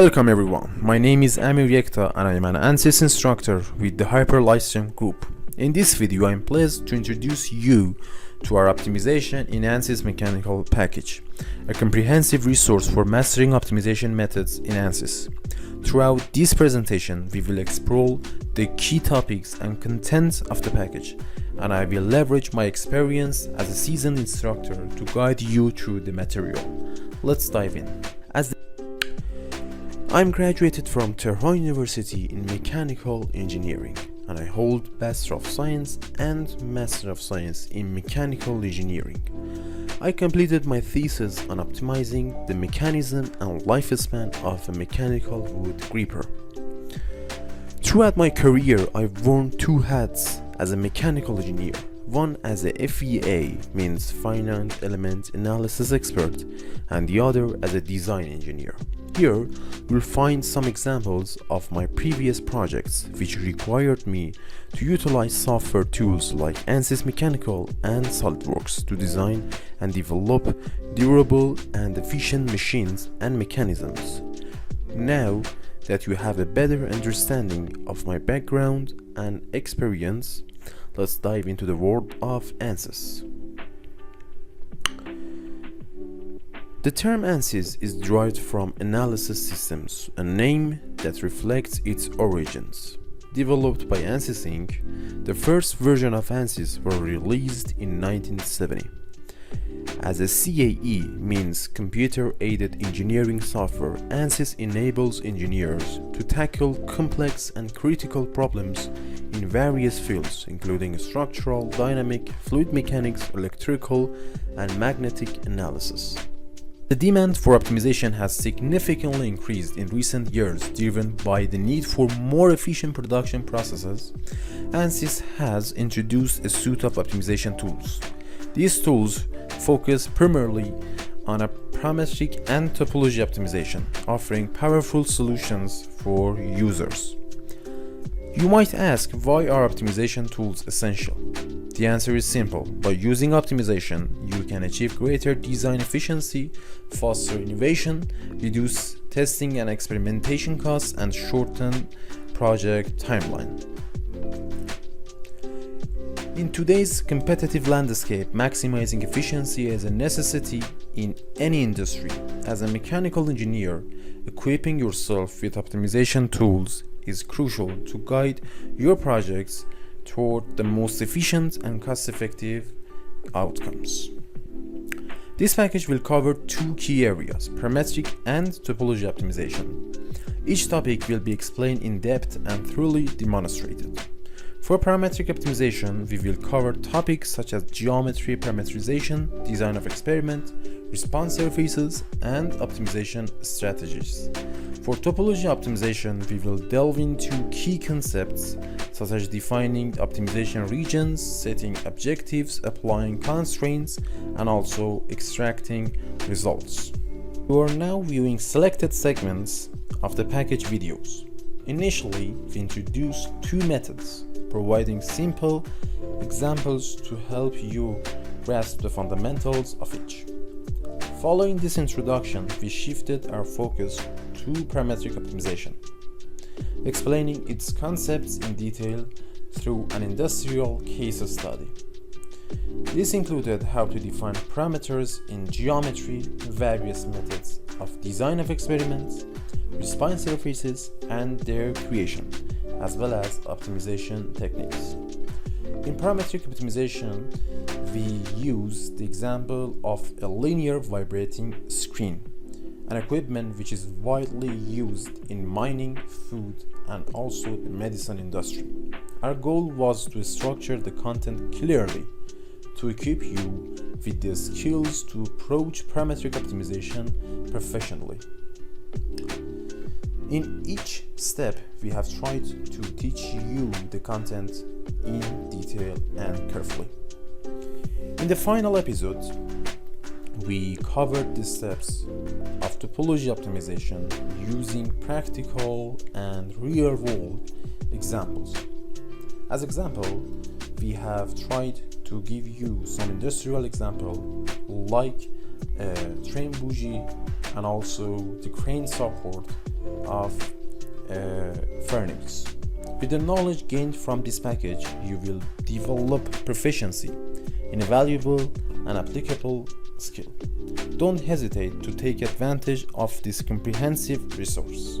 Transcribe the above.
Welcome everyone, my name is Amir Yekta and I am an ANSYS instructor with the Hyper Livestream group. In this video I am pleased to introduce you to our optimization in ANSYS mechanical package, a comprehensive resource for mastering optimization methods in ANSYS. Throughout this presentation we will explore the key topics and content of the package, and I will leverage my experience as a seasoned instructor to guide you through the material. Let's dive in. I'm graduated from Tehran University in Mechanical Engineering, and I hold Bachelor of Science and Master of Science in Mechanical Engineering. I completed my thesis on optimizing the mechanism and lifespan of a mechanical wood gripper. Throughout my career, I've worn two hats as a mechanical engineer. One as a FEA, means Finite Element Analysis Expert, and the other as a design engineer. Here, you'll find some examples of my previous projects which required me to utilize software tools like ANSYS Mechanical and SolidWorks to design and develop durable and efficient machines and mechanisms. Now that you have a better understanding of my background and experience, let's dive into the world of ANSYS. The term ANSYS is derived from Analysis Systems, a name that reflects its origins. Developed by ANSYS Inc., the first version of ANSYS were released in 1970. As a CAE means Computer Aided Engineering Software, ANSYS enables engineers to tackle complex and critical problems in various fields, including structural, dynamic, fluid mechanics, electrical, and magnetic analysis. The demand for optimization has significantly increased in recent years, driven by the need for more efficient production processes. ANSYS has introduced a suite of optimization tools. These tools focus primarily on a parametric and topology optimization, offering powerful solutions for users. You might ask, why are optimization tools essential? The answer is simple. By using optimization, you can achieve greater design efficiency, foster innovation, reduce testing and experimentation costs, and shorten project timeline. In today's competitive landscape, maximizing efficiency is a necessity in any industry. As a mechanical engineer, equipping yourself with optimization tools is crucial to guide your projects toward the most efficient and cost-effective outcomes. This package will cover two key areas, parametric and topology optimization. Each topic will be explained in depth and thoroughly demonstrated. For parametric optimization, we will cover topics such as geometry parametrization, design of experiment, response surfaces, and optimization strategies. For topology optimization, we will delve into key concepts such as defining optimization regions, setting objectives, applying constraints, and also extracting results. You are now viewing selected segments of the package videos. Initially, we introduced two methods, providing simple examples to help you grasp the fundamentals of each. Following this introduction, we shifted our focus to parametric optimization, explaining its concepts in detail through an industrial case study. This included how to define parameters in geometry, various methods of design of experiments, response surfaces, and their creation, as well as optimization techniques. In parametric optimization, we use the example of a linear vibrating screen, an equipment which is widely used in mining, food, and also the medicine industry. Our goal was to structure the content clearly to equip you with the skills to approach parametric optimization professionally. In each step, we have tried to teach you the content in detail and carefully. In the final episode, we covered the steps of topology optimization using practical and real-world examples. As example, we have tried to give you some industrial example like a train bougie and also the crane support of Pharynx. With the knowledge gained from this package, you will develop proficiency in a valuable and applicable skill. Don't hesitate to take advantage of this comprehensive resource.